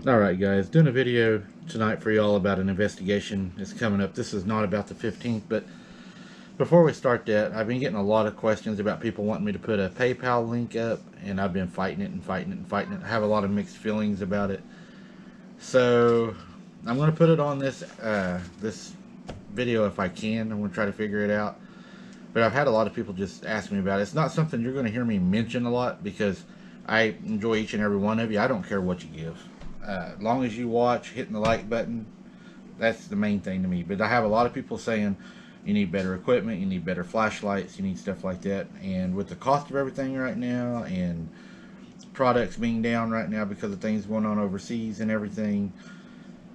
Alright guys, doing a video tonight for y'all about an investigation that's coming up. This is not about the 15th, but before we start that, I've been getting a lot of questions about people wanting me to put a PayPal link up, and I've been fighting it and fighting it and fighting it. I have a lot of mixed feelings about it. So, I'm going to put it on this video if I can. I'm going to try to figure it out. But I've had a lot of people just ask me about it. It's not something you're going to hear me mention a lot because I enjoy each and every one of you. I don't care what you give. As long as you watch, hitting the like button, that's the main thing to me. But I have a lot of people saying you need better equipment, you need better flashlights, you need stuff like that. And with the cost of everything right now and products being down right now because of things going on overseas and everything,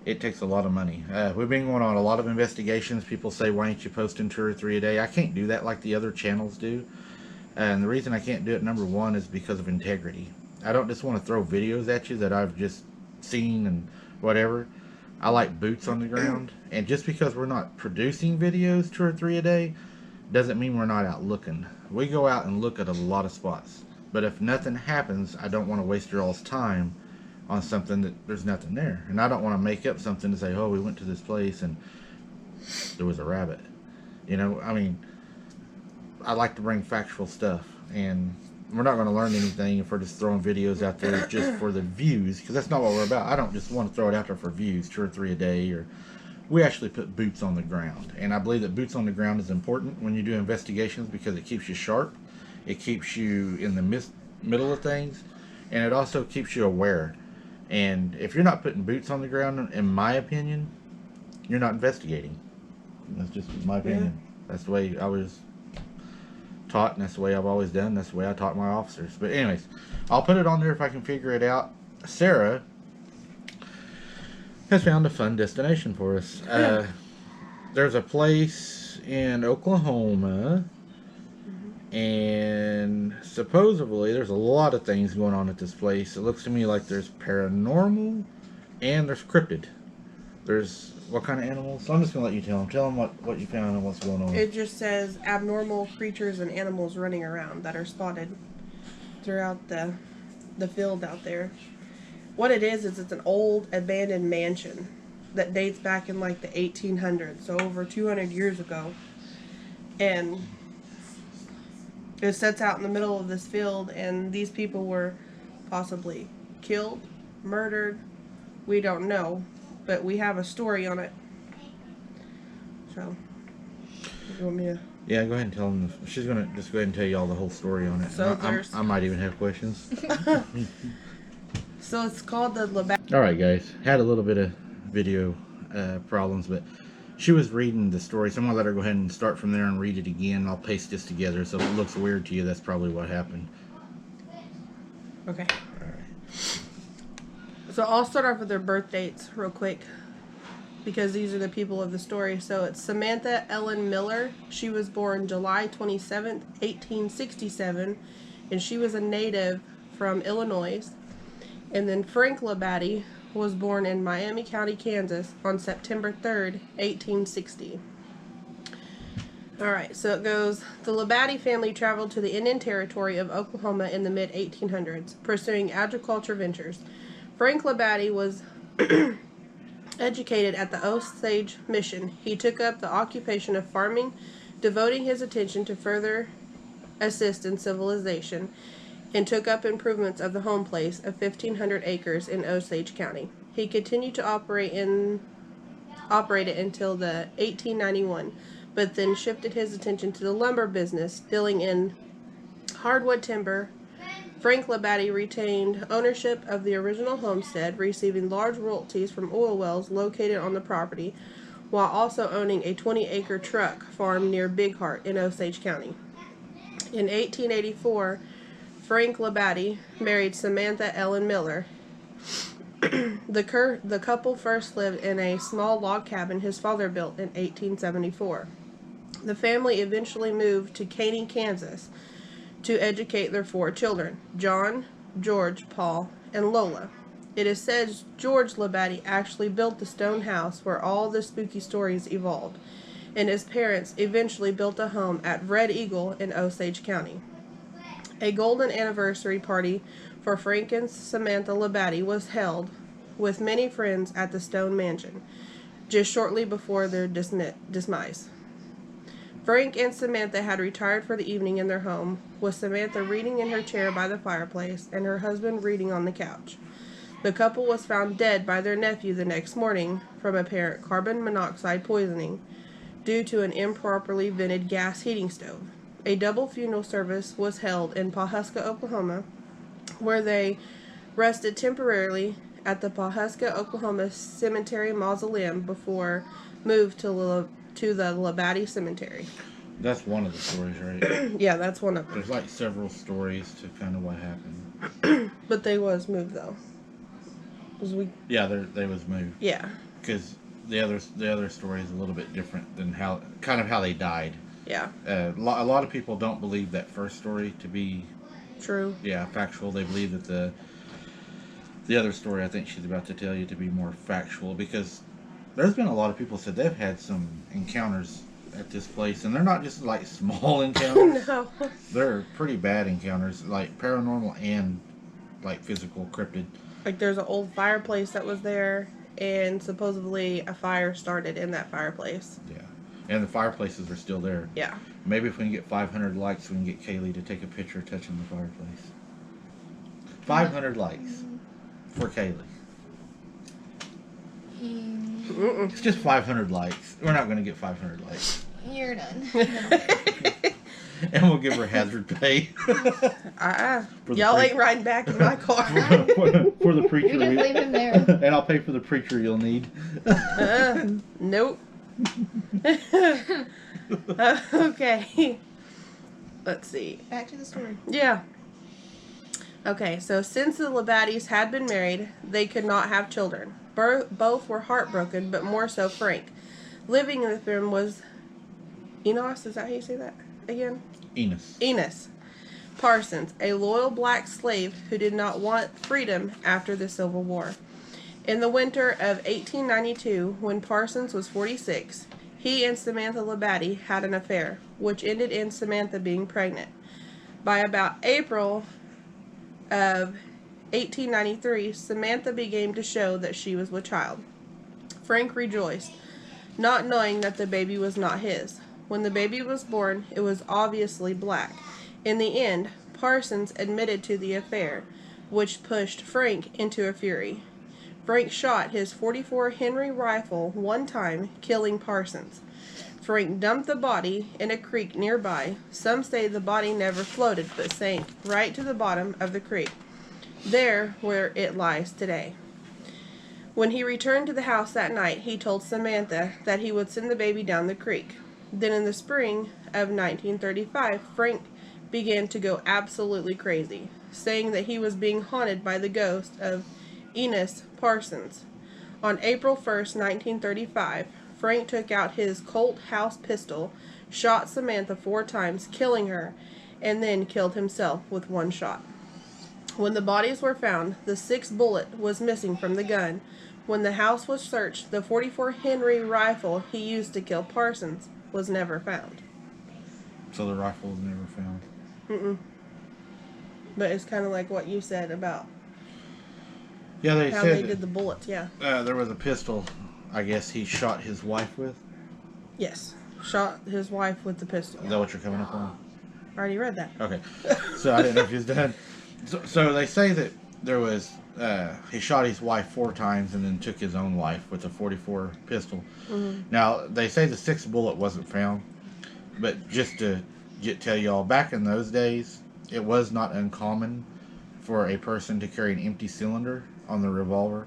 it takes a lot of money. We've been going on a lot of investigations. People say, why ain't you posting 2 or 3 a day? I can't do that like the other channels do. And the reason I can't do it, number one, is because of integrity. I don't just want to throw videos at you that I've just seen and whatever. I like boots on the ground. And just because we're not producing videos 2 or 3 a day doesn't mean we're not out looking. We go out and look at a lot of spots. But if nothing happens, I don't want to waste your all's time on something that there's nothing there. And I don't want to make up something to say, oh, we went to this place and there was a rabbit. You know, I mean, I like to bring factual stuff, and we're not going to learn anything if we're just throwing videos out there just for the views, because that's not what we're about. I don't just want to throw it out there for views, 2 or 3 a day. Or we actually put boots on the ground, and I believe that boots on the ground is important when you do investigations because it keeps you sharp, it keeps you in the middle of things, and it also keeps you aware. And if you're not putting boots on the ground, in my opinion, you're not investigating. That's just my opinion. Yeah. That's the way I was taught, and that's the way I've always done. That's the way I taught my officers. But anyways, I'll put it on there if I can figure it out. Sarah has found a fun destination for us. There's a place in Oklahoma, and supposedly there's a lot of things going on at this place. It looks to me like there's paranormal and there's cryptid. There's what kind of animals? So I'm just going to let you tell them. Tell them what you found and what's going on. It just says abnormal creatures and animals running around that are spotted throughout the field out there. What it is it's an old abandoned mansion that dates back in like the 1800s, so over 200 years ago. And it sits out in the middle of this field, and these people were possibly killed, murdered. We don't know, but we have a story on it. So, you want me to? Yeah, go ahead and tell them. She's going to just go ahead and tell you all the whole story on it. So I might even have questions. So it's called the Labadie. Alright guys, had a little bit of video problems, but she was reading the story, so I'm going to let her go ahead and start from there and read it again. I'll paste this together, so if it looks weird to you, that's probably what happened. Okay. Alright. So I'll start off with their birth dates real quick, because these are the people of the story. So it's Samantha Ellen Miller. She was born July 27th, 1867, and she was a native from Illinois. And then Frank Labadie was born in Miami County, Kansas on September 3rd, 1860. Alright, so it goes, the Labadie family traveled to the Indian Territory of Oklahoma in the mid-1800s, pursuing agriculture ventures. Frank Labadie was educated at the Osage Mission. He took up the occupation of farming, devoting his attention to further assist in civilization, and took up improvements of the home place of 1,500 acres in Osage County. He continued to operate it until the 1891, but then shifted his attention to the lumber business, dealing in hardwood timber. Frank Labadie retained ownership of the original homestead, receiving large royalties from oil wells located on the property, while also owning a 20-acre truck farm near Big Heart in Osage County. In 1884, Frank Labadie married Samantha Ellen Miller. The couple first lived in a small log cabin his father built in 1874. The family eventually moved to Caney, Kansas, to educate their 4 children, John, George, Paul, and Lola. It is said George Labadie actually built the stone house where all the spooky stories evolved, and his parents eventually built a home at Red Eagle in Osage County. A golden anniversary party for Frank and Samantha Labadie was held with many friends at the Stone Mansion, just shortly before their demise. Frank and Samantha had retired for the evening in their home, with Samantha reading in her chair by the fireplace and her husband reading on the couch. The couple was found dead by their nephew the next morning from apparent carbon monoxide poisoning due to an improperly vented gas heating stove. A double funeral service was held in Pawhuska, Oklahoma, where they rested temporarily at the Pawhuska, Oklahoma Cemetery Mausoleum before moved to the Labadie Cemetery. That's one of the stories, right? Yeah, that's one of them. There's like several stories to kind of what happened. But they was moved though. Yeah, they was moved. Yeah. Because the other story is a little bit different than how they died. Yeah. A lot of people don't believe that first story to be true. Yeah, factual. They believe that the other story I think she's about to tell you to be more factual, because there's been a lot of people said they've had some encounters at this place, and they're not just like small encounters. No. They're pretty bad encounters, like paranormal and like physical cryptid. Like there's an old fireplace that was there, and supposedly a fire started in that fireplace. Yeah. And the fireplaces are still there. Yeah. Maybe if we can get 500 likes, we can get Kaylee to take a picture touching the fireplace. 500 likes for Kaylee. It's just 500 likes. We're not going to get 500 likes. You're done. And we'll give her hazard pay. Y'all ain't riding back in my car. for the preacher. You just leave him there. And I'll pay for the preacher you'll need. Nope. Okay. Let's see. Back to the story. Yeah. Okay, so since the Labadies had been married, they could not have children. Both were heartbroken, but more so Frank. Living with them was Enos, is that how you say that again? Enos Parsons, a loyal black slave who did not want freedom after the Civil War. In the winter of 1892, when Parsons was 46, he and Samantha Labadie had an affair, which ended in Samantha being pregnant. By about April of 1893, Samantha began to show that she was with child. Frank rejoiced, not knowing that the baby was not his. When the baby was born, it was obviously black. In the end, Parsons admitted to the affair, which pushed Frank into a fury. Frank shot his .44 Henry rifle one time, killing Parsons. Frank dumped the body in a creek nearby. Some say the body never floated, but sank right to the bottom of the creek, there where it lies today. When he returned to the house that night, he told Samantha that he would send the baby down the creek. Then in the spring of 1935, Frank began to go absolutely crazy, saying that he was being haunted by the ghost of Enos Parsons. On April 1st, 1935, Frank took out his Colt House pistol, shot Samantha 4 times, killing her, and then killed himself with 1 shot. When the bodies were found, the 6th bullet was missing from the gun. When the house was searched, the .44 Henry rifle he used to kill Parsons was never found. So the rifle was never found? But it's kind of like what you said about how they did the bullets, yeah. There was a pistol, I guess he shot his wife with? Yes. Shot his wife with the pistol. Is that what you're coming up on? I already read that. Okay. So I didn't know if he was done. So they say that there was, he shot his wife 4 times and then took his own life with a .44 pistol. Now, they say the 6th bullet wasn't found, but just to tell y'all, back in those days, it was not uncommon for a person to carry an empty cylinder on their revolver,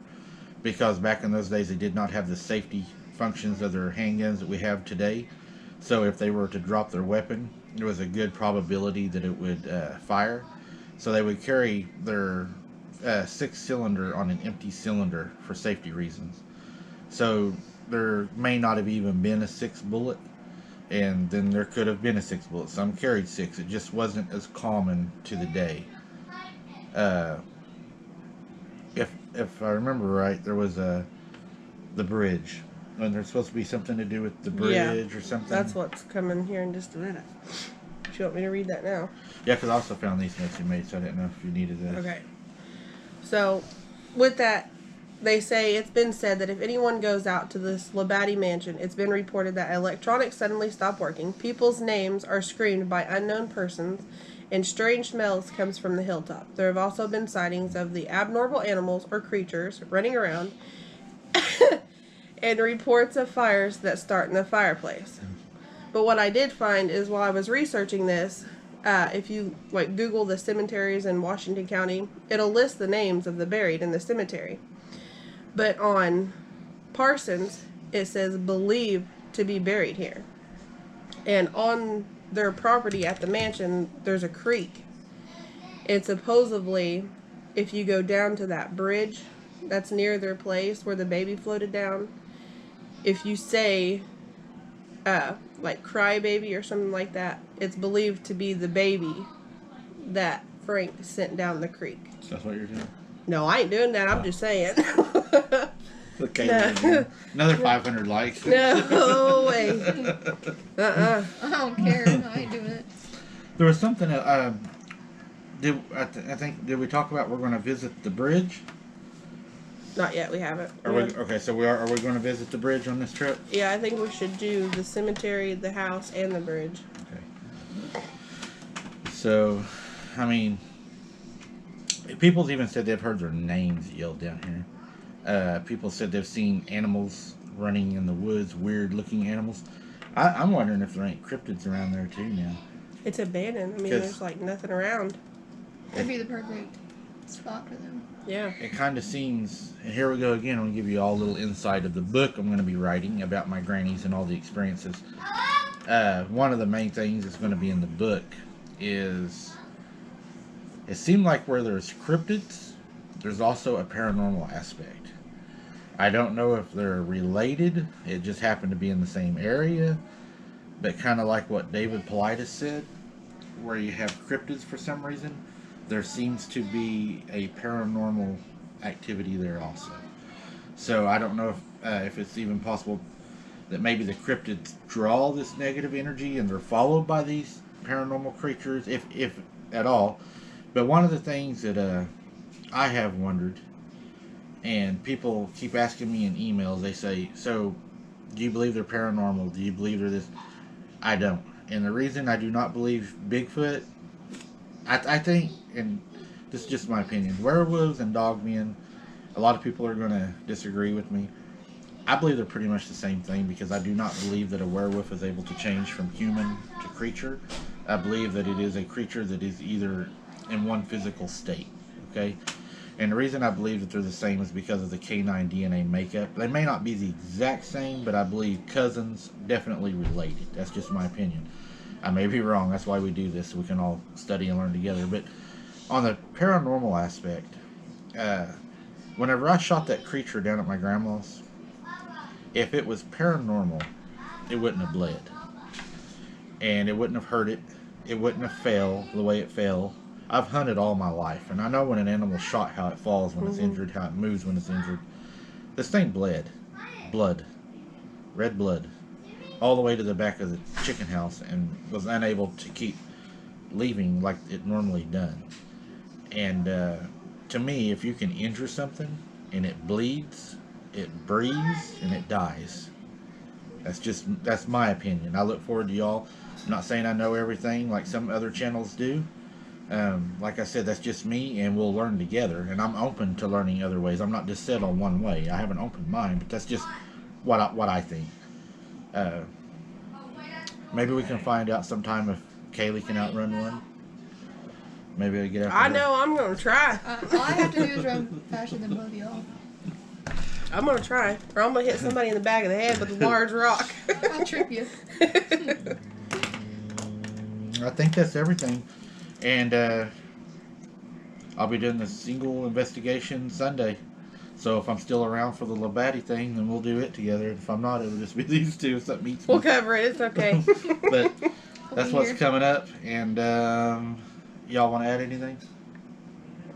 because back in those days they did not have the safety functions of their handguns that we have today. So if they were to drop their weapon, there was a good probability that it would fire. So they would carry their 6th cylinder on an empty cylinder for safety reasons. So there may not have even been a 6th bullet, and then there could have been a 6th bullet. Some carried 6. It just wasn't as common to the day. If I remember right, there was the bridge, and there's supposed to be something to do with the bridge or something. That's what's coming here in just a minute. Do you want me to read that now? Yeah, because I also found these notes you made, so I didn't know if you needed this. Okay. So, with that, they say it's been said that if anyone goes out to this Labadie Mansion, it's been reported that electronics suddenly stop working, people's names are screamed by unknown persons, and strange smells comes from the hilltop. There have also been sightings of the abnormal animals or creatures running around, and reports of fires that start in the fireplace. But what I did find is while I was researching this, if you like Google the cemeteries in Washington County, it'll list the names of the buried in the cemetery. But on Parsons, it says believed to be buried here. And on their property at the mansion, there's a creek. And supposedly, if you go down to that bridge that's near their place where the baby floated down, if you say, like cry baby or something like that, it's believed to be the baby that Frank sent down the creek. That's what you're doing? No, I ain't doing that. I'm just saying. Okay, No. another 500 likes. No way. I don't care. I ain't doing it. There was something that, did we talk about we're going to visit the bridge? Not yet. We haven't. Are we are we going to visit the bridge on this trip? Yeah, I think we should do the cemetery, the house, and the bridge. Okay. So, I mean, people even said they've heard their names yelled down here. People said they've seen animals running in the woods, weird looking animals. I'm wondering if there ain't cryptids around there too now. It's abandoned. I mean, 'Cause- there's like nothing around. That'd be the perfect spot for them. Yeah. It kind of seems, and here we go again, I'm going to give you all a little insight of the book I'm going to be writing about my grannies and all the experiences. One of the main things that's going to be in the book is, it seemed like where there's cryptids, there's also a paranormal aspect. I don't know if they're related, it just happened to be in the same area, but kind of like what David Paulides said, where you have cryptids for some reason, there seems to be a paranormal activity there also. So I don't know if it's even possible that maybe the cryptids draw this negative energy and they're followed by these paranormal creatures, if at all. But one of the things that I have wondered, and people keep asking me in emails, they say, so do you believe they're paranormal? Do you believe they're this? I don't. And the reason I do not believe Bigfoot, I think, and this is just my opinion, werewolves and dogmen, a lot of people are going to disagree with me. I believe they're pretty much the same thing because I do not believe that a werewolf is able to change from human to creature. I believe that it is a creature that is either in one physical state, okay? And the reason I believe that they're the same is because of the canine DNA makeup. They may not be the exact same, but I believe cousins definitely related. That's just my opinion. I may be wrong. That's why we do this, so we can all study and learn together. But on the paranormal aspect, whenever I shot that creature down at my grandma's, if it was paranormal, it wouldn't have bled. And it wouldn't have hurt it. It wouldn't have fell the way it fell. I've hunted all my life, and I know when an animal's shot how it falls when it's injured, how it moves when it's injured. This thing bled. Blood. Red blood. All the way to the back of the chicken house and was unable to keep leaving like it normally done. And to me, if you can injure something and it bleeds, it breathes, and it dies. That's my opinion. I look forward to y'all. I'm not saying I know everything like some other channels do. Like I said, that's just me, and we'll learn together. And I'm open to learning other ways. I'm not just set on one way. I have an open mind, but that's just what I think. Maybe we can find out sometime if Kaylee can outrun one. Maybe I get after I her. know. I'm gonna try. All I have to do is run faster than both of y'all. I'm gonna try, or I'm gonna hit somebody in the back of the head with a large rock. I'll trip you. I think that's everything. And I'll be doing the single investigation Sunday. So if I'm still around for the Labadie thing, then we'll do it together. If I'm not, it'll just be these two if something eats me. We'll cover it. It's okay. But that's be what's here. coming up. And y'all want to add anything?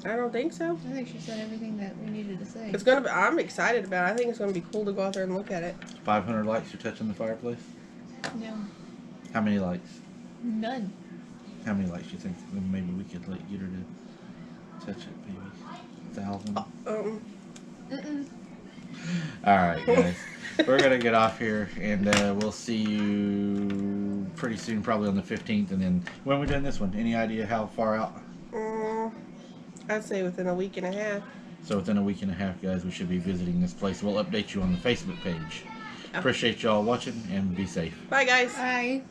I don't think so. I think she said everything that we needed to say. It's gonna be. I'm excited about it. I think it's gonna be cool to go out there and look at it. 500 likes, you're touching the fireplace? No, How many likes? none. How many likes do you think maybe we could get her to touch it? Maybe 1,000? Alright, guys. We're going to get off here, and we'll see you pretty soon, probably on the 15th. And then, when are we doing this one? Any idea how far out? I'd say within a week and a half. So within a week and a half, guys, we should be visiting this place. We'll update you on the Facebook page. Appreciate y'all watching, and be safe. Bye, guys. Bye.